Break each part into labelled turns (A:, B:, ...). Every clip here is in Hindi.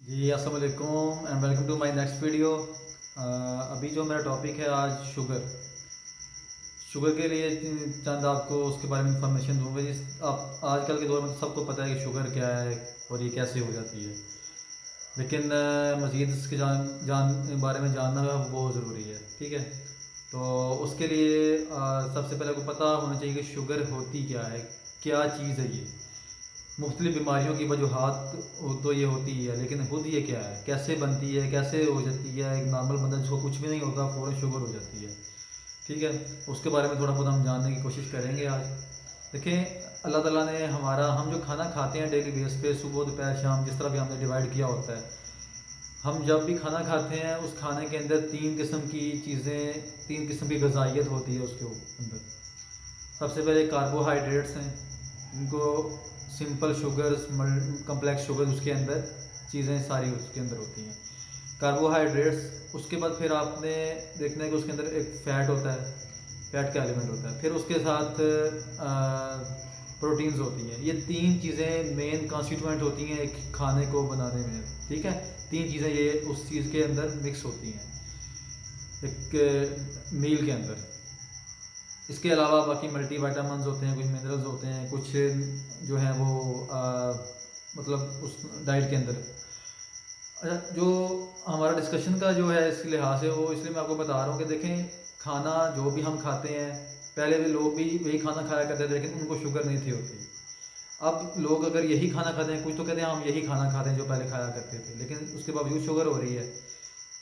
A: जी अस्सलाम वालेकुम and welcome to my next video. अभी जो मेरा टॉपिक है आज शुगर के लिए चंद आपको उसके बारे में इंफॉर्मेशन दूंगा। जिस आप आजकल के दौर में तो सबको पता है कि शुगर क्या है और ये कैसे हो जाती है, लेकिन मज़ीद इसके जान बारे में जानना बहुत ज़रूरी है। ठीक है, तो उसके लिए सबसे पहले आपको पता होना चाहिए कि शुगर होती क्या है, क्या चीज़ है ये। मुख्तलिफ बीमारियों की वजूहत तो ये होती ही है, लेकिन खुद ये क्या है, कैसे बनती है, कैसे हो जाती है। एक नॉर्मल बंदा जिसको कुछ भी नहीं होता फ़ौरन शुगर हो जाती है। ठीक है, उसके बारे में थोड़ा बहुत हम जानने की कोशिश करेंगे आज। देखें, अल्लाह ताला ने हम जो खाना खाते हैं डेली बेस पे, सुबह दोपहर शाम, जिस तरह भी हमने डिवाइड किया होता है, हम जब भी खाना खाते हैं उस खाने के अंदर तीन किस्म की चीज़ें, तीन किस्म की गजाइयत होती है उसके अंदर। सबसे पहले कार्बोहाइड्रेट्स हैं, इनको सिंपल शुगर्स, कम्प्लेक्स शुगर, उसके अंदर चीज़ें सारी उसके अंदर होती हैं कार्बोहाइड्रेट्स। उसके बाद फिर आपने देखना है कि उसके अंदर एक फ़ैट होता है, फैट का एलिमेंट होता है। फिर उसके साथ प्रोटीन्स होती हैं। ये तीन चीज़ें मेन कॉन्स्टिट्यूएंट होती हैं एक खाने को बनाने में। ठीक है, तीन चीज़ें ये उस चीज़ के अंदर मिक्स होती हैं एक मील के अंदर। इसके अलावा बाकी मल्टी वाइटामिन होते हैं, कुछ मिनरल्स होते हैं, कुछ जो हैं वो मतलब उस डाइट के अंदर। अच्छा, जो हमारा डिस्कशन का जो है इस लिहाज से, वो इसलिए मैं आपको बता रहा हूँ कि देखें, खाना जो भी हम खाते हैं, पहले भी लोग भी वही खाना खाया करते थे लेकिन उनको शुगर नहीं थी होती। अब लोग अगर यही खाना खाते हैं, कुछ तो कहते हैं हम यही खाना खाते हैं जो पहले खाया करते थे, लेकिन उसके बावजूद शुगर हो रही है।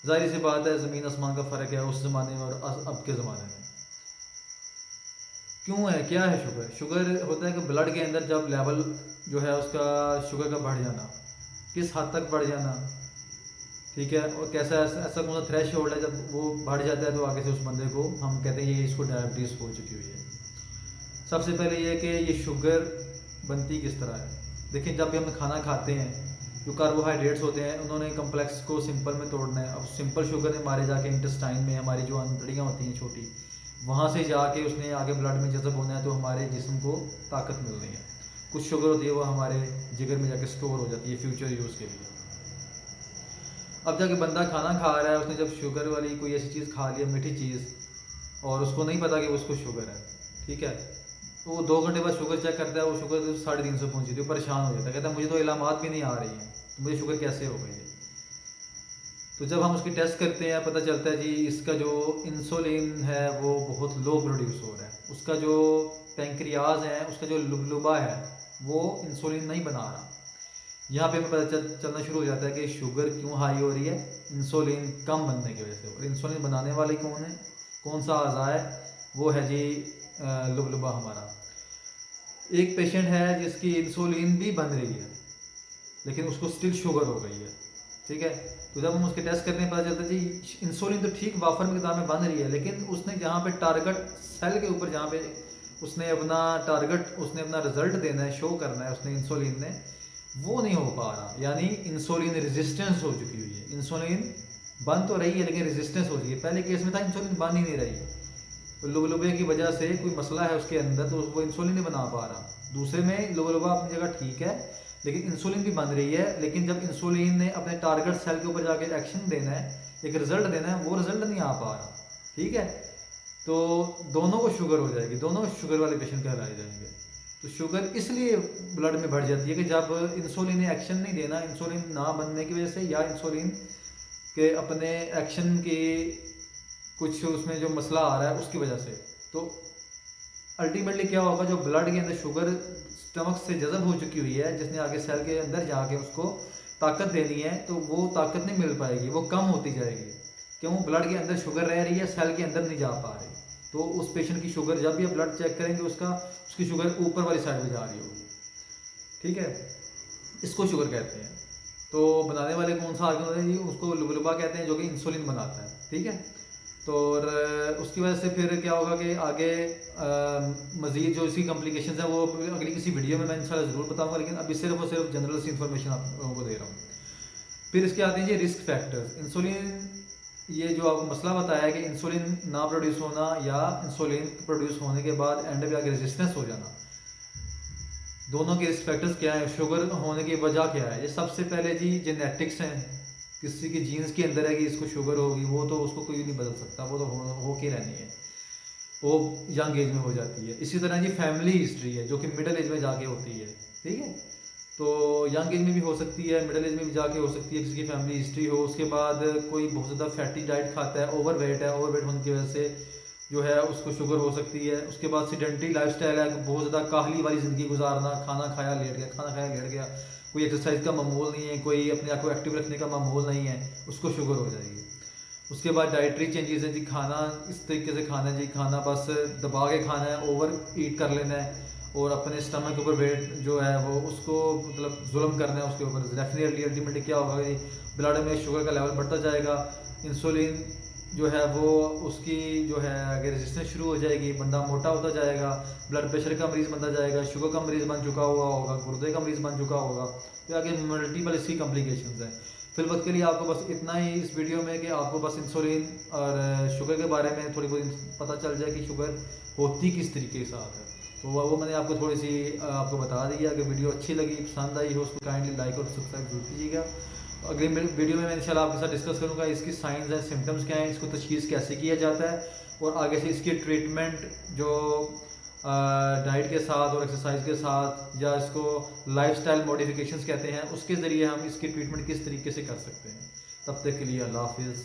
A: जाहिर सी बात है, ज़मीन आसमान का फ़र्क है उस ज़माने में और अब के ज़माने में। क्यों है, क्या है शुगर? शुगर होता है कि ब्लड के अंदर जब लेवल जो है उसका शुगर का बढ़ जाना, किस हद तक बढ़ जाना। ठीक है, और कैसा ऐसा कौन सा थ्रेश होल्ड है जब वो बढ़ जाता है तो आगे से उस बंदे को हम कहते हैं ये इसको डायबिटीज़ हो चुकी हुई है। सबसे पहले ये कि ये शुगर बनती किस तरह है। देखिए, जब भी हम खाना खाते हैं, जो कार्बोहाइड्रेट्स होते हैं उन्होंने कम्प्लेक्स को सिंपल में तोड़ना है। अब सिंपल शुगर ने हमारे जाके इंटेस्टाइन में, हमारी जो अंतड़ियाँ होती हैं छोटी, वहाँ से जाके उसने आगे ब्लड में जज़ब होना है तो हमारे जिस्म को ताकत मिल रही है। कुछ शुगर होती है वो हमारे जिगर में जाके स्टोर हो जाती है फ्यूचर यूज़ के लिए। अब जाके बंदा खाना खा रहा है, उसने जब शुगर वाली कोई ऐसी चीज़ खा लिया, मीठी चीज़, और उसको नहीं पता कि उसको शुगर है। ठीक है, तो वो 2 घंटे बाद शुगर चेक करता है, वो शुगर तो 350 पहुंची थी, परेशान हो जाता है, कहता है मुझे तो इलामात भी नहीं आ रही हैं, तो मुझे शुगर कैसे हो गई है। तो जब हम उसकी टेस्ट करते हैं, पता चलता है जी इसका जो इंसुलिन है वो बहुत लो प्रोड्यूस हो रहा है। उसका जो पेंक्रियाज है, उसका जो लुबलुबा है, वो इंसुलिन नहीं बना रहा। यहाँ पे हमें पता चलना शुरू हो जाता है कि शुगर क्यों हाई हो रही है, इंसुलिन कम बनने की वजह से। और इंसुलिन बनाने वाले कौन है, कौन सा अज़ा है? वो है जी लुबलुबा हमारा। एक पेशेंट है जिसकी इंसुलिन भी बन रही है लेकिन उसको स्टिल शुगर हो गई है। ठीक है, तो जब हम उसके टेस्ट करने पता चलता है जी इंसुलिन तो ठीक वाफर मिकदार में बन रही है, लेकिन उसने जहाँ पे टारगेट सेल के ऊपर, जहाँ पे उसने अपना टारगेट, उसने अपना रिजल्ट देना है, शो करना है उसने इंसुलिन ने, वो नहीं हो पा रहा। यानी इंसुलिन रेजिस्टेंस हो चुकी हुई है। इंसुलिन बन तो रही है लेकिन रेजिस्टेंस हो रही है। पहले केस में था इंसुलिन बन ही नहीं रही, तो लुबलुबे की वजह से कोई मसला है उसके अंदर, तो वो इंसुलिन नहीं बना पा रहा। दूसरे में लुबलुबा अपनी जगह ठीक है लेकिन इंसुलिन भी बन रही है, लेकिन जब इंसुलिन ने अपने टारगेट सेल के ऊपर जाके एक्शन देना है, एक रिजल्ट देना है, वो रिजल्ट नहीं आ पा रहा। ठीक है, तो दोनों को शुगर हो जाएगी, दोनों शुगर वाले पेशेंट कहलाए जाएंगे। तो शुगर इसलिए ब्लड में बढ़ जाती है कि जब इंसुलिन ने एक्शन नहीं देना, इंसुलिन ना बनने की वजह से, या इंसुलिन के अपने एक्शन की कुछ उसमें जो मसला आ रहा है उसकी वजह से। तो अल्टीमेटली क्या होगा, जो ब्लड के अंदर शुगर स्टमक से जज़ब हो चुकी हुई है, जिसने आगे सेल के अंदर जाके उसको ताकत देनी है, तो वो ताकत नहीं मिल पाएगी, वो कम होती जाएगी। क्यों? ब्लड के अंदर शुगर रह रही है, सेल के अंदर नहीं जा पा रही। तो उस पेशेंट की शुगर, जब भी आप ब्लड चेक करेंगे उसका, उसकी शुगर ऊपर वाली साइड में जा रही होगी। ठीक है, इसको शुगर कहते हैं। तो बनाने वाले कौन सा आर्गन होता है जी, उसको लुबलुबा कहते हैं, जो कि इंसुलिन बनाता है। ठीक है, तो और उसकी वजह से फिर क्या होगा कि आगे मज़ीद जो इसकी कॉम्प्लिकेशंस हैं वो अगली किसी वीडियो में मैं इंशाल्लाह ज़रूर बताऊंगा, लेकिन अभी सिर्फ और सिर्फ जनरल सी इन्फॉर्मेशन आप लोगों को दे रहा हूँ। फिर इसके आते हैं जी रिस्क फैक्टर्स। इंसुलिन, ये जो आपको मसला बताया है कि इंसुलिन ना प्रोड्यूस होना या इंसुलिन प्रोड्यूस होने के बाद एंड पे आगे रेजिस्टेंस हो जाना, दोनों के रिस्क फैक्टर्स क्या है, शुगर होने की वजह क्या है। ये सबसे पहले जी जेनेटिक्स हैं, किसी की जीन्स के अंदर है कि इसको शुगर होगी, वो तो उसको कोई नहीं बदल सकता, वो तो हो के रहनी है, वो यंग एज में हो जाती है। इसी तरह जी फैमिली हिस्ट्री है जो कि मिडिल एज में जाके होती है, ठीक है। तो यंग एज में भी हो सकती है, मिडिल एज में भी जाके हो सकती है, किसी की फैमिली हिस्ट्री हो। उसके बाद कोई बहुत ज़्यादा फैटी डाइट खाता है, ओवरवेट है, ओवरवेट होने की वजह से जो है उसको शुगर हो सकती है। उसके बाद सीडेंटरी लाइफस्टाइल है, बहुत ज़्यादा काहली वाली ज़िंदगी गुजारना, खाना खाया लेट गया, खाना खाया लेट गया, कोई एक्सरसाइज का मामूल नहीं है, कोई अपने आप को एक्टिव रखने का मामूल नहीं है, उसको शुगर हो जाएगी। उसके बाद डाइटरी चेंजेस है जी, खाना इस तरीके से खाना है जी, खाना बस दबा के खाना है, ओवर ईट कर लेना है, और अपने स्टमक के ऊपर वेट जो है वो उसको मतलब जुल्म करना है उसके ऊपर। डेफिनेटली अल्टीमेटली क्या होगा कि ब्लड में शुगर का लेवल बढ़ता जाएगा, इंसुलिन जो है वो उसकी जो है अगर रेजिस्टेंस शुरू हो जाएगी, बंदा मोटा होता जाएगा, ब्लड प्रेशर का मरीज़ बनता जाएगा, शुगर का मरीज़ बन चुका हुआ होगा, गुर्दे का मरीज़ बन चुका होगा, तो आगे मल्टीपल इसकी कॉम्प्लिकेशंस हैं। फिर वक्त के लिए आपको बस इतना ही इस वीडियो में कि आपको बस इंसुलिन और शुगर के बारे में थोड़ी बहुत पता चल जाए कि शुगर होती किस तरीके के साथ है। तो वो मैंने आपको थोड़ी सी आपको बता दी है। अगर वीडियो अच्छी लगी, पसंद आई हो, उसको काइंडली लाइक और सब्सक्राइब जरूर कीजिएगा। अगली वीडियो में मैं इंशाल्लाह आपके साथ डिस्कस करूंगा इसकी साइंस एंड सिम्टम्स क्या हैं, इसको तशखीस कैसे किया जाता है, और आगे से इसकी ट्रीटमेंट जो डाइट के साथ और एक्सरसाइज के साथ, या इसको लाइफस्टाइल मॉडिफिकेशंस कहते हैं, उसके ज़रिए हम इसकी ट्रीटमेंट किस तरीके से कर सकते हैं। तब तक के लिए अल्लाह हाफिज़।